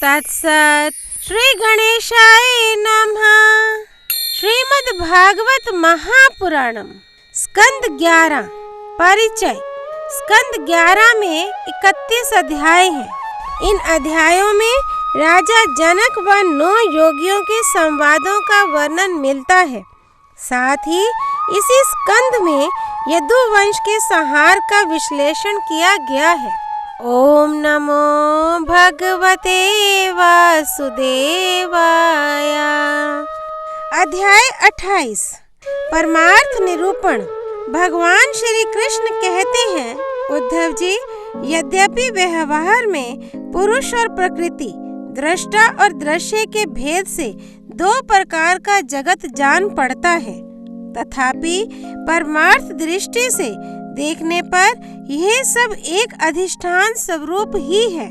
तत्सत। श्री गणेशाय नमः। श्रीमद् भागवत महापुराणम स्कंद 11। परिचय। स्कंद 11 में 31 अध्याय हैं। इन अध्यायों में राजा जनक व 9 योगियों के संवादों का वर्णन मिलता है। साथ ही इसी स्कंद में यदुवंश के संहार का विश्लेषण किया गया है। ओम नमो भगवते वासुदेवाय। अध्याय 28। परमार्थ निरूपण। भगवान श्री कृष्ण कहते हैं, उद्धव जी, यद्यपि व्यवहार में पुरुष और प्रकृति, दृष्टा और दृश्य के भेद से 2 प्रकार का जगत जान पड़ता है, तथापि परमार्थ दृष्टि से देखने पर यह सब एक अधिष्ठान स्वरूप ही है।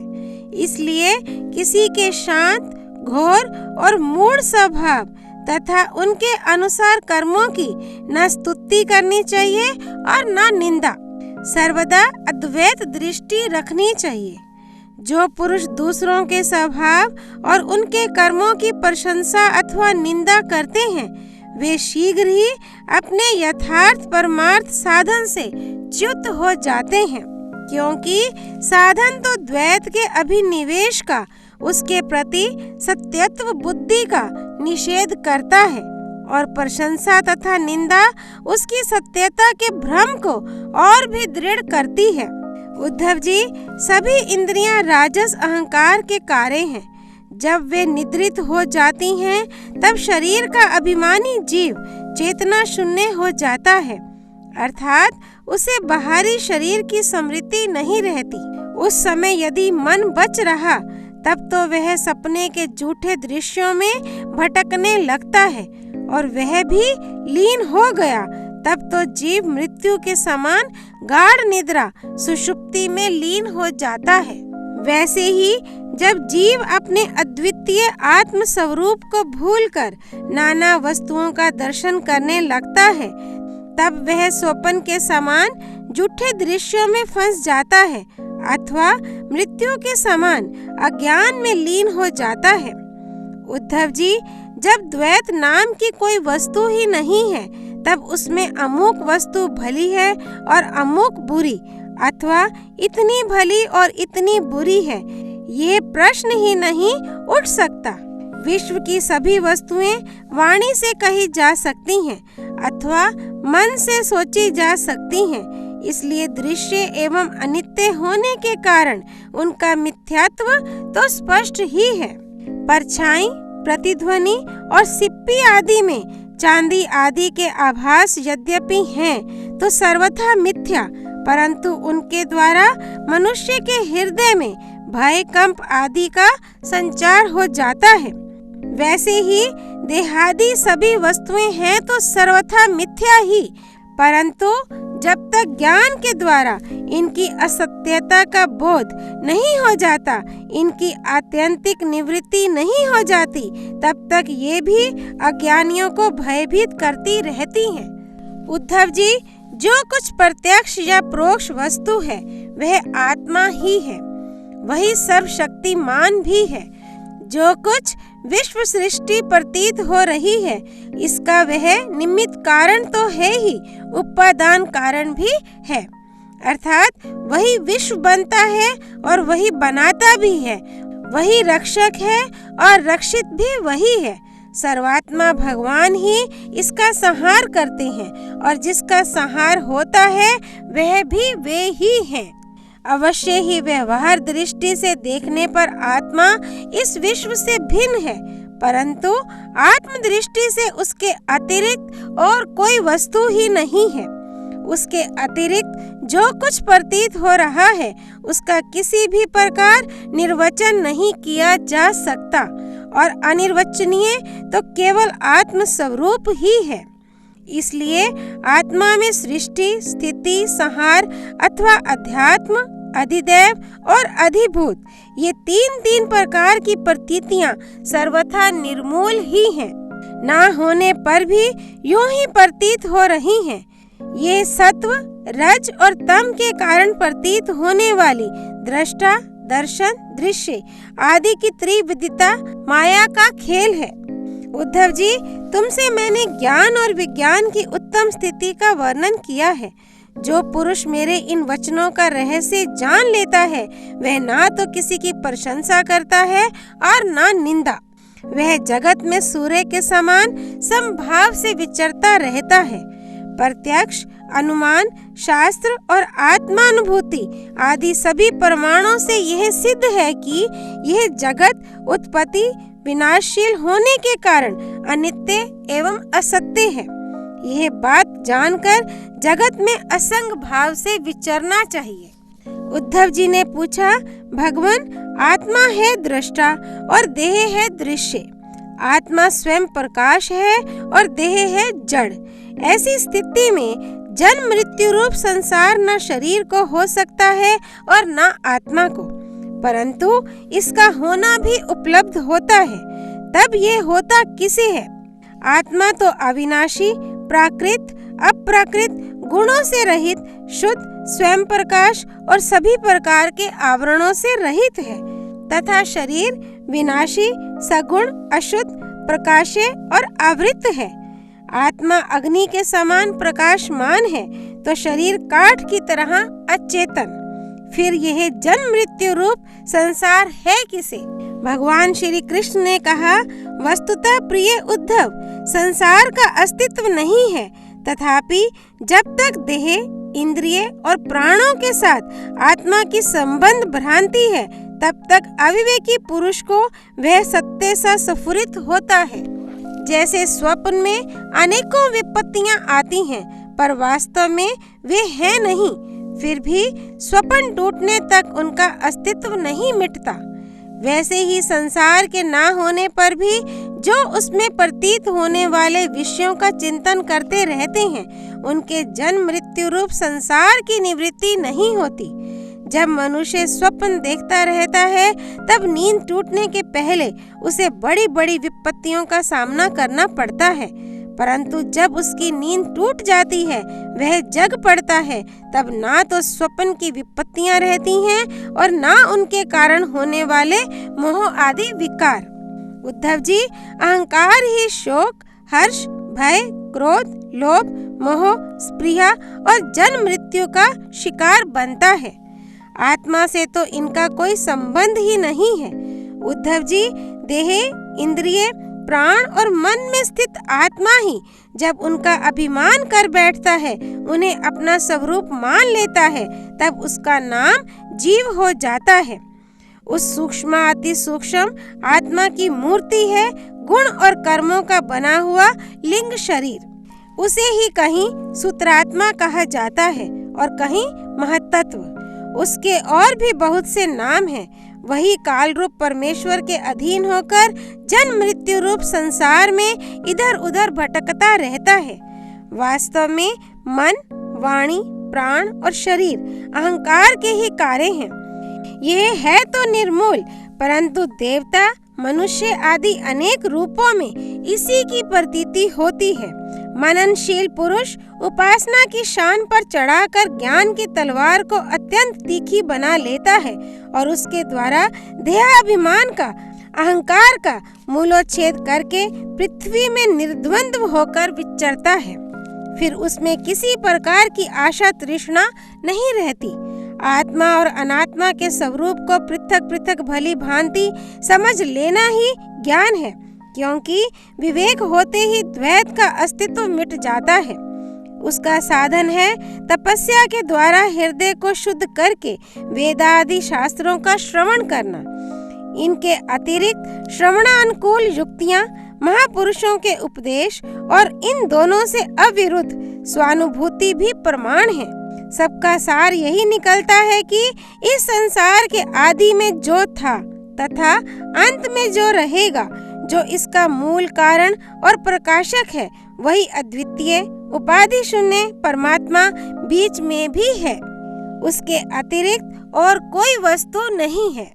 इसलिए किसी के शांत, घोर और मूढ़ स्वभाव तथा उनके अनुसार कर्मों की न स्तुति करनी चाहिए और न निंदा। सर्वदा अद्वैत दृष्टि रखनी चाहिए। जो पुरुष दूसरों के स्वभाव और उनके कर्मों की प्रशंसा अथवा निंदा करते हैं, वे शीघ्र ही अपने यथार्थ परमार्थ साधन से च्युत हो जाते हैं, क्योंकि साधन तो द्वैत के अभिनिवेश का, उसके प्रति सत्यत्व बुद्धि का निषेध करता है, और प्रशंसा तथा निंदा उसकी सत्यता के भ्रम को और भी दृढ़ करती है। उद्धव जी, सभी इंद्रियां राजस अहंकार के कार्य हैं। जब वे निद्रित हो जाती हैं, तब शरीर का अभिमानी जीव चेतना शून्य हो जाता है, अर्थात उसे बाहरी शरीर की स्मृति नहीं रहती। उस समय यदि मन बच रहा, तब तो वह सपने के झूठे दृश्यों में भटकने लगता है, और वह भी लीन हो गया, तब तो जीव मृत्यु के समान गाढ़ निद्रा सुषुप्ति में लीन हो जाता है। वैसे ही जब जीव अपने अद्वितीय आत्म स्वरूप को भूलकर नाना वस्तुओं का दर्शन करने लगता है, तब वह स्वप्न के समान झूठे दृश्यों में फंस जाता है, अथवा मृत्यु के समान अज्ञान में लीन हो जाता है। उद्धव जी, जब द्वैत नाम की कोई वस्तु ही नहीं है, तब उसमें अमुक वस्तु भली है और अमुक बुरी, अथवा इतनी भली और इतनी बुरी है, ये प्रश्न ही नहीं उठ सकता। विश्व की सभी वस्तुएं वाणी से कही जा सकती हैं, अथवा मन से सोची जा सकती हैं। इसलिए दृश्य एवं अनित्य होने के कारण उनका मिथ्यात्व तो स्पष्ट ही है। परछाई, प्रतिध्वनि और सिप्पी आदि में चांदी आदि के आभास यद्यपि हैं, तो सर्वथा मिथ्या, परंतु उनके द्वारा मनुष्य के हृदय में भय, कंप आदि का संचार हो जाता है। वैसे ही देहादि सभी वस्तुएं हैं तो सर्वथा मिथ्या ही, परंतु जब तक ज्ञान के द्वारा इनकी असत्यता का बोध नहीं हो जाता, इनकी आत्यंतिक निवृत्ति नहीं हो जाती, तब तक ये भी अज्ञानियों को भयभीत करती रहती हैं। उद्धव जी, जो कुछ प्रत्यक्ष या परोक्ष वस्तु है, वह आत्मा ही है, वही सर्वशक्तिमान भी है। जो कुछ विश्व सृष्टि प्रतीत हो रही है, इसका वह निमित्त कारण तो है ही, उपादान कारण भी है, अर्थात वही विश्व बनता है और वही बनाता भी है, वही रक्षक है और रक्षित भी वही है। सर्वात्मा भगवान ही इसका संहार करते हैं, और जिसका संहार होता है वह भी वे ही हैं। अवश्य ही व्यवहार दृष्टि से देखने पर आत्मा इस विश्व से भिन्न है, परंतु आत्म दृष्टि से उसके अतिरिक्त और कोई वस्तु ही नहीं है। उसके अतिरिक्त जो कुछ प्रतीत हो रहा है, उसका किसी भी प्रकार निर्वचन नहीं किया जा सकता, और अनिर्वचनीय तो केवल आत्म स्वरूप ही है। इसलिए आत्मा में सृष्टि, स्थिति, संहार अथवा अध्यात्म, अधिदैव और अधिभूत, ये तीन प्रकार की प्रतीतियां सर्वथा निर्मूल ही हैं, ना होने पर भी यूं ही प्रतीत हो रही हैं। ये सत्व, रज और तम के कारण प्रतीत होने वाली दृष्टा, दर्शन, दृश्य आदि की त्रिविधता माया का खेल है। उद्धव जी, तुमसे मैंने ज्ञान और विज्ञान की उत्तम स्थिति का वर्णन किया है। जो पुरुष मेरे इन वचनों का रहस्य जान लेता है, वह ना तो किसी की प्रशंसा करता है और ना निंदा। वह जगत में सूर्य के समान समभाव से विचरता रहता है। प्रत्यक्ष, अनुमान, शास्त्र और आत्मानुभूति आदि सभी प्रमाणों से यह सिद्ध है कि यह जगत उत्पत्ति विनाशशील होने के कारण अनित्य एवं असत्य है। यह बात जानकर जगत में असंग भाव से विचरना चाहिए। उद्धव जी ने पूछा, भगवान, आत्मा है दृष्टा और देह है दृश्य। आत्मा स्वयं प्रकाश है और देह है जड़। ऐसी स्थिति में जन्म मृत्यु रूप संसार न शरीर को हो सकता है और न आत्मा को, परंतु इसका होना भी उपलब्ध होता है। तब ये होता किसे है? आत्मा तो अविनाशी, प्राकृत, अप्राकृत, गुणों से रहित, शुद्ध, स्वयं प्रकाश और सभी प्रकार के आवरणों से रहित है, तथा शरीर विनाशी, सगुण, अशुद्ध, प्रकाश्य और आवृत है। आत्मा अग्नि के समान प्रकाशमान है तो शरीर काठ की तरह अचेतन। फिर यह जन्म मृत्यु रूप संसार है किसे? भगवान श्री कृष्ण ने कहा, वस्तुतः प्रिय उद्धव, संसार का अस्तित्व नहीं है, तथापि जब तक देह, इंद्रिय और प्राणों के साथ आत्मा की संबंध भ्रांति है, तब तक अविवेकी पुरुष को वह सत्य सा स्फुरित होता है। जैसे स्वप्न में अनेकों विपत्तियां आती हैं, पर वास्तव में वे हैं नहीं, फिर भी स्वप्न टूटने तक उनका अस्तित्व नहीं मिटता। वैसे ही संसार के ना होने पर भी जो उसमें प्रतीत होने वाले विषयों का चिंतन करते रहते हैं, उनके जन्म मृत्यु रूप संसार की निवृत्ति नहीं होती। जब मनुष्य स्वप्न देखता रहता है, तब नींद टूटने के पहले उसे बड़ी बड़ी विपत्तियों का सामना करना पड़ता है, परंतु जब उसकी नींद टूट जाती है, वह जग पड़ता है, तब ना तो स्वप्न की विपत्तियां रहती हैं और ना उनके कारण होने वाले मोह आदि विकार। उद्धव जी, अहंकार ही शोक, हर्ष, भय, क्रोध, लोभ, मोह, स्पृहा और जन्म मृत्यु का शिकार बनता है। आत्मा से तो इनका कोई संबंध ही नहीं है। उद्धव जी, देह, इंद्रिय, प्राण और मन में स्थित आत्मा ही जब उनका अभिमान कर बैठता है, उन्हें अपना स्वरूप मान लेता है, तब उसका नाम जीव हो जाता है। उस सूक्ष्म अति सूक्ष्म आत्मा की मूर्ति है गुण और कर्मों का बना हुआ लिंग शरीर। उसे ही कहीं सूत्रात्मा कहा जाता है और कहीं महत्त्व। उसके और भी बहुत से नाम हैं। वही काल रूप परमेश्वर के अधीन होकर जन्म मृत्यु रूप संसार में इधर उधर भटकता रहता है। वास्तव में मन, वाणी, प्राण और शरीर अहंकार के ही कार्य हैं। यह है तो निर्मूल, परंतु देवता, मनुष्य आदि अनेक रूपों में इसी की प्रतीति होती है। मननशील पुरुष उपासना की शान पर चढ़ाकर ज्ञान की तलवार को अत्यंत तीखी बना लेता है और उसके द्वारा देहाभिमान का, अहंकार का मूलोच्छेद करके पृथ्वी में निर्द्वंद्व होकर विचरता है। फिर उसमें किसी प्रकार की आशा तृष्णा नहीं रहती। आत्मा और अनात्मा के स्वरूप को पृथक पृथक भली भांति समझ लेना ही ज्ञान है, क्योंकि विवेक होते ही द्वैत का अस्तित्व मिट जाता है। उसका साधन है तपस्या के द्वारा हृदय को शुद्ध करके वेदादि शास्त्रों का श्रवण करना। इनके अतिरिक्त श्रवणानुकूल युक्तियां, महापुरुषों के उपदेश और इन दोनों से अविरुद्ध स्वानुभूति भी प्रमाण है। सबका सार यही निकलता है कि इस संसार के आदि में जो था तथा अंत में जो रहेगा, जो इसका मूल कारण और प्रकाशक है, वही अद्वितीय उपाधि शून्य परमात्मा बीच में भी है। उसके अतिरिक्त और कोई वस्तु नहीं है।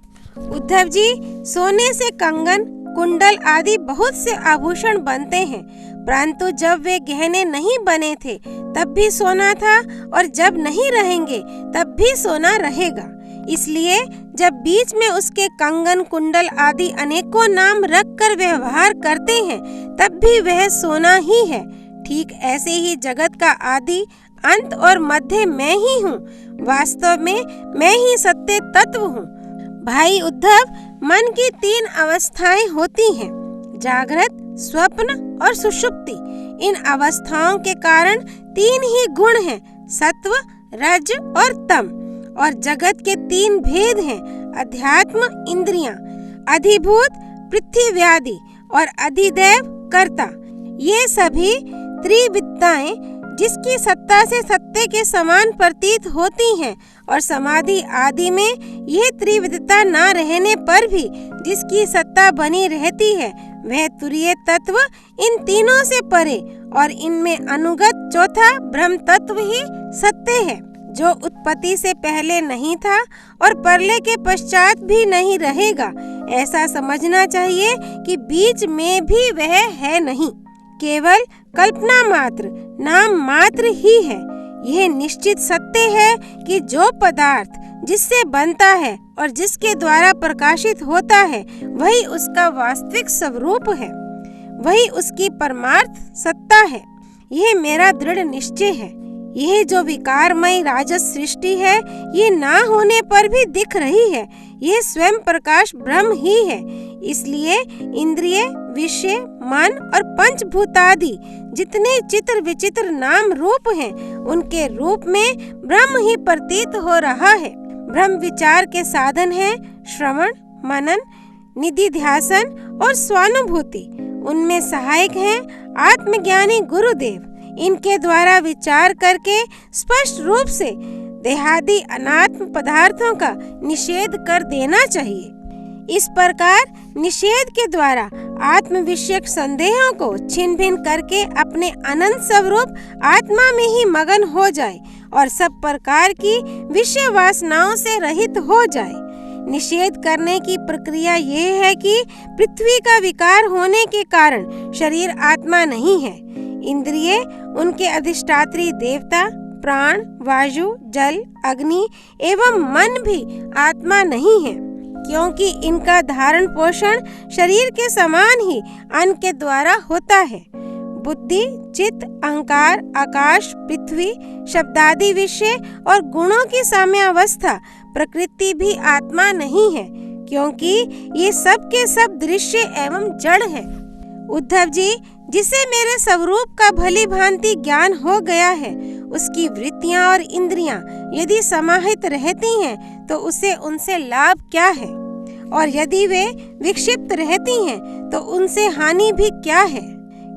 उद्धव जी, सोने से कंगन, कुंडल आदि बहुत से आभूषण बनते हैं, परंतु जब वे गहने नहीं बने थे तब भी सोना था और जब नहीं रहेंगे तब भी सोना रहेगा। इसलिए जब बीच में उसके कंगन कुंडल आदि अनेकों नाम रख कर व्यवहार करते हैं तब भी वह सोना ही है। ठीक ऐसे ही जगत का आदि अंत और मध्य मैं ही हूँ। वास्तव में मैं ही सत्य तत्व हूँ। भाई उद्धव, मन की 3 अवस्थाएं होती हैं, जागृत, स्वप्न और सुषुप्ति। इन अवस्थाओं के कारण 3 ही गुण हैं, सत्व, रज और तम। और जगत के 3 भेद हैं, अध्यात्म, इंद्रियां, अधिभूत, पृथ्व्यादि और अधिदैव, कर्ता। ये सभी त्रिविद्याएं जिसकी सत्ता से सत्य के समान प्रतीत होती हैं और समाधि आदि में यह त्रिविधता न रहने पर भी जिसकी सत्ता बनी रहती है, वह तुरीय तत्व इन तीनों से परे और इनमें अनुगत चौथा ब्रह्म तत्व ही सत्य है, जो उत्पत्ति से पहले नहीं था और प्रलय के पश्चात भी नहीं रहेगा। ऐसा समझना चाहिए कि बीच में भी वह है नहीं, केवल कल्पना मात्र, नाम मात्र ही है। यह निश्चित सत्य है कि जो पदार्थ जिससे बनता है और जिसके द्वारा प्रकाशित होता है वही उसका वास्तविक स्वरूप है, वही उसकी परमार्थ सत्ता है। यह मेरा दृढ़ निश्चय है। यह जो विकारमयी राजस सृष्टि है, ये ना होने पर भी दिख रही है, यह स्वयं प्रकाश ब्रह्म ही है। इसलिए इंद्रिय, विषय, मन और पंचभूतादि जितने चित्र विचित्र नाम रूप हैं, उनके रूप में ब्रह्म ही प्रतीत हो रहा है। ब्रह्म विचार के साधन है श्रवण, मनन, निधिध्यासन और स्वानुभूति। उनमें सहायक हैं आत्मज्ञानी गुरुदेव। इनके द्वारा विचार करके स्पष्ट रूप से देहादि अनात्म पदार्थों का निषेध कर देना चाहिए। इस प्रकार निषेध के द्वारा आत्म विषयक संदेहों को छिन्न भिन्न करके अपने अनंत स्वरूप आत्मा में ही मगन हो जाए और सब प्रकार की विषय वासनाओं से रहित हो जाए। निषेध करने की प्रक्रिया ये है कि पृथ्वी का विकार होने के कारण शरीर आत्मा नहीं है। इंद्रिय, उनके अधिष्ठात्री देवता, प्राण, वायु, जल, अग्नि एवं मन भी आत्मा नहीं है, क्योंकि इनका धारण पोषण शरीर के समान ही अन्न के द्वारा होता है। बुद्धि, चित्त, अहंकार, आकाश, पृथ्वी, शब्दादि विषय और गुणों की साम्यावस्था प्रकृति भी आत्मा नहीं है, क्योंकि ये सब के सब दृश्य एवं जड़ है। उद्धव जी, जिसे मेरे स्वरूप का भली भांति ज्ञान हो गया है, उसकी वृत्तियां और इंद्रियां यदि समाहित रहती हैं तो उसे उनसे लाभ क्या है, और यदि वे विक्षिप्त रहती हैं तो उनसे हानि भी क्या है,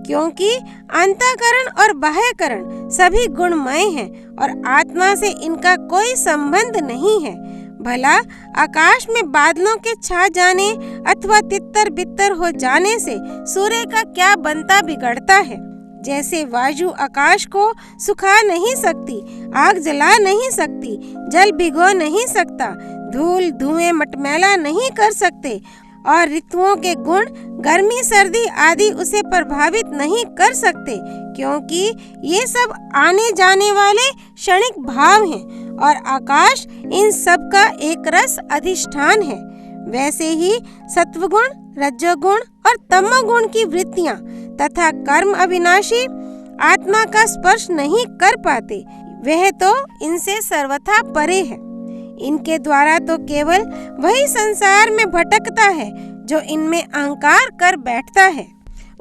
क्योंकि अंतःकरण और बाह्यकरण सभी गुणमय हैं और आत्मा से इनका कोई संबंध नहीं है। भला आकाश में बादलों के छा जाने अथवा तितर बितर हो जाने से सूर्य का क्या बनता बिगड़ता है। जैसे वायु आकाश को सुखा नहीं सकती, आग जला नहीं सकती, जल भिगो नहीं सकता, धूल धुएं मटमैला नहीं कर सकते और ऋतुओं के गुण गर्मी सर्दी आदि उसे प्रभावित नहीं कर सकते, क्योंकि ये सब आने जाने वाले क्षणिक भाव हैं और आकाश इन सब का एक रस अधिष्ठान है। वैसे ही सत्वगुण, रजोगुण और तमोगुण की वृत्तियां तथा कर्म अविनाशी आत्मा का स्पर्श नहीं कर पाते, वह तो इनसे सर्वथा परे है। इनके द्वारा तो केवल वही संसार में भटकता है जो इनमें अहंकार कर बैठता है।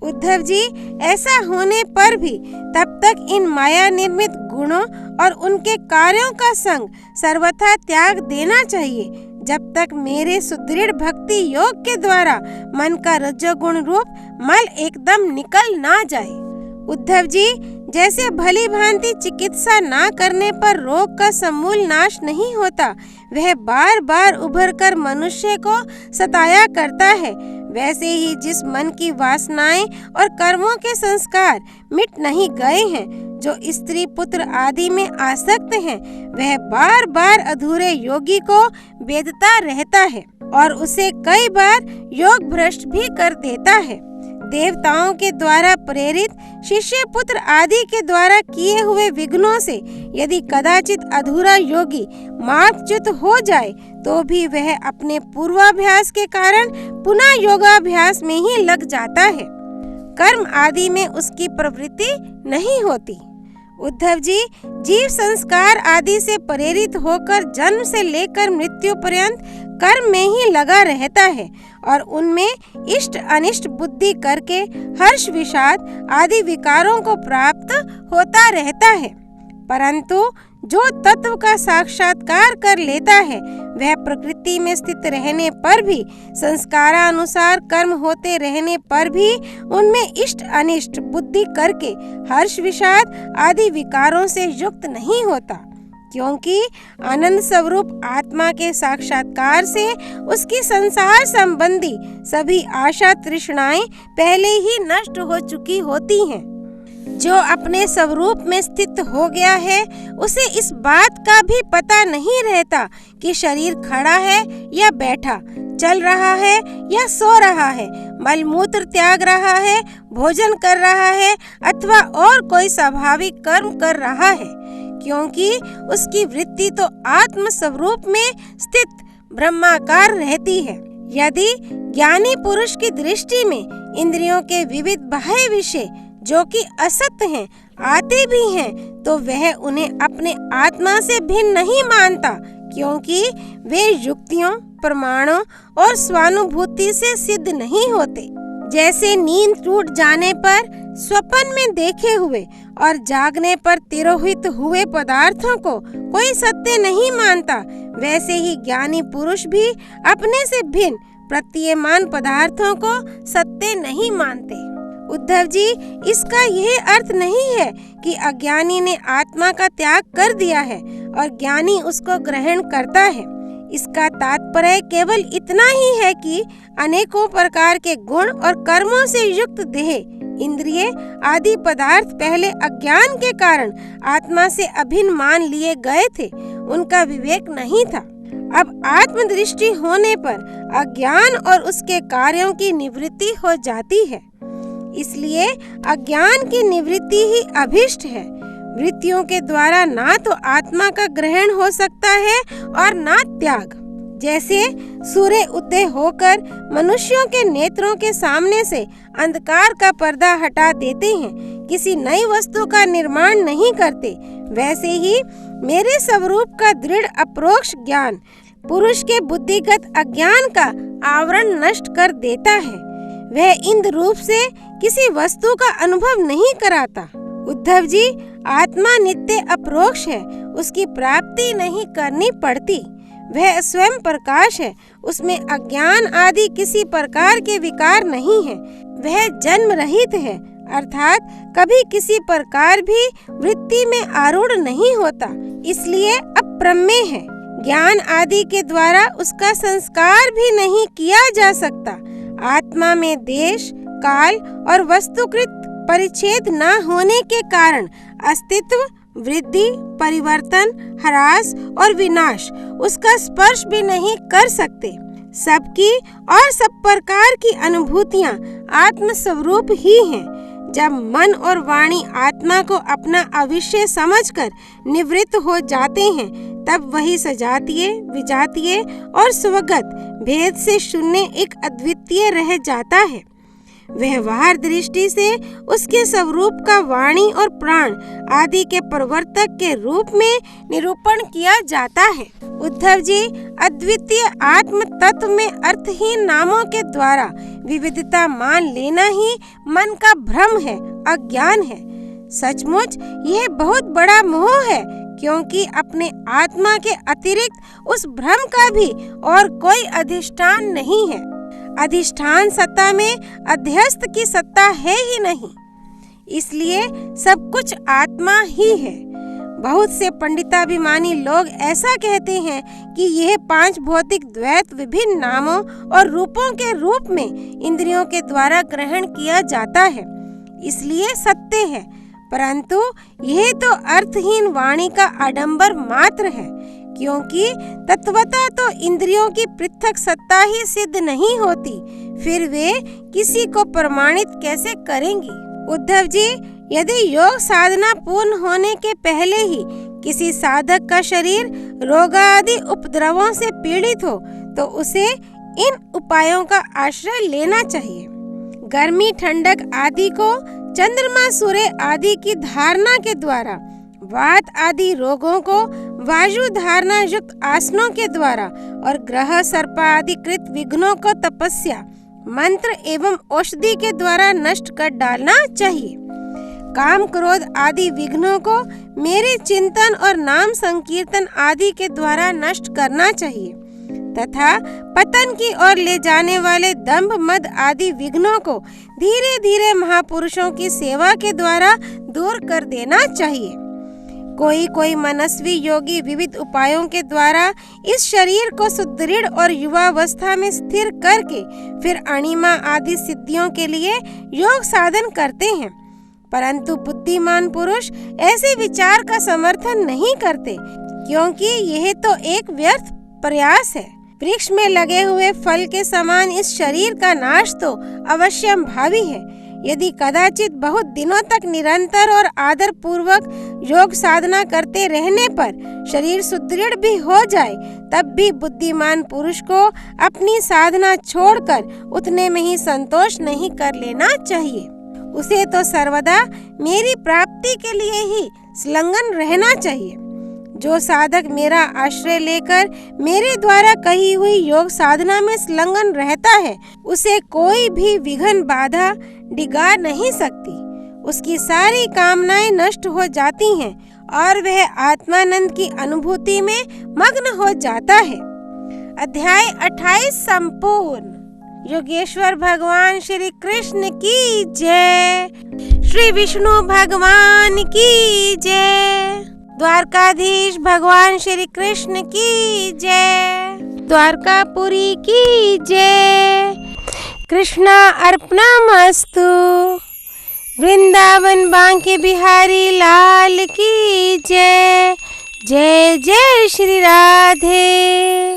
उद्धव जी, ऐसा होने पर भी तब तक इन माया निर्मित गुणों और उनके कार्यों का संग सर्वथा त्याग देना चाहिए, जब तक मेरे सुदृढ़ भक्ति योग के द्वारा मन का रजोगुण रूप मल एकदम निकल ना जाए। उद्धव जी, जैसे भली भांति चिकित्सा ना करने पर रोग का समूल नाश नहीं होता, वह बार बार उभर कर मनुष्य को सताया करता है, वैसे ही जिस मन की वासनाएं और कर्मों के संस्कार मिट नहीं गए हैं, जो स्त्री पुत्र आदि में आसक्त हैं, वह बार बार अधूरे योगी को वेदता रहता है और उसे कई बार योग भ्रष्ट भी कर देता है। देवताओं के द्वारा प्रेरित शिष्य पुत्र आदि के द्वारा किए हुए विघ्नों से यदि कदाचित अधूरा योगी मार्गच्युत हो जाए तो भी वह अपने पूर्वाभ्यास के कारण पुनः योगाभ्यास में ही लग जाता है। कर्म आदि में उसकी प्रवृत्ति नहीं होती। उद्धव जी, जीव संस्कार आदि से प्रेरित होकर जन्म से लेकर मृत्यु पर्यंत कर्म में ही लगा रहता है और उनमें इष्ट अनिष्ट बुद्धि करके हर्ष विषाद आदि विकारों को प्राप्त होता रहता है। परंतु जो तत्व का साक्षात्कार कर लेता है वह प्रकृति में स्थित रहने पर भी, संस्कारानुसार कर्म होते रहने पर भी उनमें इष्ट अनिष्ट बुद्धि करके हर्ष विषाद आदि विकारों से युक्त नहीं होता, क्योंकि आनंद स्वरूप आत्मा के साक्षात्कार से उसकी संसार संबंधी सभी आशा तृष्णाएं पहले ही नष्ट हो चुकी होती हैं। जो अपने स्वरूप में स्थित हो गया है उसे इस बात का भी पता नहीं रहता कि शरीर खड़ा है या बैठा, चल रहा है या सो रहा है, मलमूत्र त्याग रहा है, भोजन कर रहा है अथवा और कोई स्वाभाविक कर्म कर रहा है, क्योंकि उसकी वृत्ति तो आत्म स्वरूप में स्थित ब्रह्माकार रहती है। यदि ज्ञानी पुरुष की दृष्टि में इंद्रियों के विविध बाह्य विषय जो कि असत्य हैं आते भी हैं तो वह उन्हें अपने आत्मा से भिन्न नहीं मानता, क्योंकि वे युक्तियों, प्रमाणों और स्वानुभूति से सिद्ध नहीं होते। जैसे नींद टूट जाने पर स्वप्न में देखे हुए और जागने पर तिरोहित हुए पदार्थों को कोई सत्य नहीं मानता, वैसे ही ज्ञानी पुरुष भी अपने से भिन्न प्रतीयमान पदार्थों को सत्य नहीं मानते। उद्धव जी, इसका यह अर्थ नहीं है कि अज्ञानी ने आत्मा का त्याग कर दिया है और ज्ञानी उसको ग्रहण करता है। इसका तात्पर्य केवल इतना ही है कि अनेकों प्रकार के गुण और कर्मों से युक्त देह, इंद्रिय आदि पदार्थ पहले अज्ञान के कारण आत्मा से अभिन्न मान लिए गए थे, उनका विवेक नहीं था। अब आत्मदृष्टि होने पर अज्ञान और उसके कार्यों की निवृत्ति हो जाती है। इसलिए अज्ञान की निवृत्ति ही अभिष्ट है। वृत्तियों के द्वारा ना तो आत्मा का ग्रहण हो सकता है और ना त्याग। जैसे सूर्य उदय होकर मनुष्यों के नेत्रों के सामने से अंधकार का पर्दा हटा देते हैं, किसी नई वस्तु का निर्माण नहीं करते, वैसे ही मेरे स्वरूप का दृढ़ अप्रोक्ष ज्ञान पुरुष के बुद्धिगत अज्ञान का आवरण नष्ट कर देता है। वह इंद्र रूप से किसी वस्तु का अनुभव नहीं कराता। उद्धव जी, आत्मा नित्य अप्रोक्ष है, उसकी प्राप्ति नहीं करनी पड़ती। वह स्वयं प्रकाश है, उसमें अज्ञान आदि किसी प्रकार के विकार नहीं है। वह जन्म रहित है, अर्थात कभी किसी प्रकार भी वृत्ति में आरूढ़ नहीं होता, इसलिए अप्रमेय है। ज्ञान आदि के द्वारा उसका संस्कार भी नहीं किया जा सकता। आत्मा में देश, काल और वस्तुकृत परिच्छेद न होने के कारण अस्तित्व, वृद्धि, परिवर्तन, ह्रास और विनाश उसका स्पर्श भी नहीं कर सकते। सबकी और सब प्रकार की अनुभूतियां आत्म स्वरूप ही हैं। जब मन और वाणी आत्मा को अपना अविषय समझकर निवृत्त हो जाते हैं, तब वही सजातीय, विजातीय और स्वगत भेद से शून्य एक अद्वितीय रह जाता है। व्यवहार दृष्टि से उसके स्वरूप का वाणी और प्राण आदि के प्रवर्तक के रूप में निरूपण किया जाता है। उद्धव जी, अद्वितीय आत्म तत्व में अर्थहीन नामों के द्वारा विविधता मान लेना ही मन का भ्रम है, अज्ञान है। सचमुच यह बहुत बड़ा मोह है, क्योंकि अपने आत्मा के अतिरिक्त उस भ्रम का भी और कोई अधिष्ठान नहीं है। अधिष्ठान सत्ता में अध्यस्त की सत्ता है ही नहीं, इसलिए सब कुछ आत्मा ही है। बहुत से पंडिताभिमानी लोग ऐसा कहते हैं कि यह 5 भौतिक द्वैत विभिन्न नामों और रूपों के रूप में इंद्रियों के द्वारा ग्रहण किया जाता है, इसलिए सत्य है। परंतु यह तो अर्थहीन वाणी का आडंबर मात्र है, क्योंकि तत्वतः तो इंद्रियों की पृथक सत्ता ही सिद्ध नहीं होती, फिर वे किसी को प्रमाणित कैसे करेंगी। उद्धव जी, यदि योग साधना पूर्ण होने के पहले ही किसी साधक का शरीर रोगादि उपद्रवों से पीड़ित हो तो उसे इन उपायों का आश्रय लेना चाहिए। गर्मी ठंडक आदि को चंद्रमा सूर्य आदि की धारणा के द्वारा, वात आदि रोगों को वायु धारणा युक्त आसनों के द्वारा और ग्रह सर्प आदि कृत विघ्नों को तपस्या, मंत्र एवं औषधि के द्वारा नष्ट कर डालना चाहिए। काम क्रोध आदि विघ्नों को मेरे चिंतन और नाम संकीर्तन आदि के द्वारा नष्ट करना चाहिए तथा पतन की ओर ले जाने वाले दंभ मद आदि विघ्नों को धीरे धीरे महापुरुषों की सेवा के द्वारा दूर कर देना चाहिए। कोई मनस्वी योगी विविध उपायों के द्वारा इस शरीर को सुदृढ़ और युवावस्था में स्थिर करके फिर अणिमा आदि सिद्धियों के लिए योग साधन करते हैं, परंतु बुद्धिमान पुरुष ऐसे विचार का समर्थन नहीं करते, क्योंकि यह तो एक व्यर्थ प्रयास है। वृक्ष में लगे हुए फल के समान इस शरीर का नाश तो अवश्यम भावी है। यदि कदाचित बहुत दिनों तक निरंतर और आदर पूर्वक योग साधना करते रहने पर शरीर सुदृढ़ भी हो जाए, तब भी बुद्धिमान पुरुष को अपनी साधना छोड़कर उतने में ही संतोष नहीं कर लेना चाहिए। उसे तो सर्वदा मेरी प्राप्ति के लिए ही संलग्न रहना चाहिए। जो साधक मेरा आश्रय लेकर मेरे द्वारा कही हुई योग साधना में संलग्न रहता है, उसे कोई भी विघ्न बाधा डिगा नहीं सकती। उसकी सारी कामनाएं नष्ट हो जाती हैं और वह आत्मानंद की अनुभूति में मग्न हो जाता है। अध्याय 28 संपूर्ण। योगेश्वर भगवान श्री कृष्ण की जय। श्री विष्णु भगवान की जय। द्वारकाधीश भगवान श्री कृष्ण की जय। द्वारकापुरी की जय। कृष्णा अर्पणमस्तु। वृंदावन बांके बिहारी लाल की जय। जय जय श्री राधे।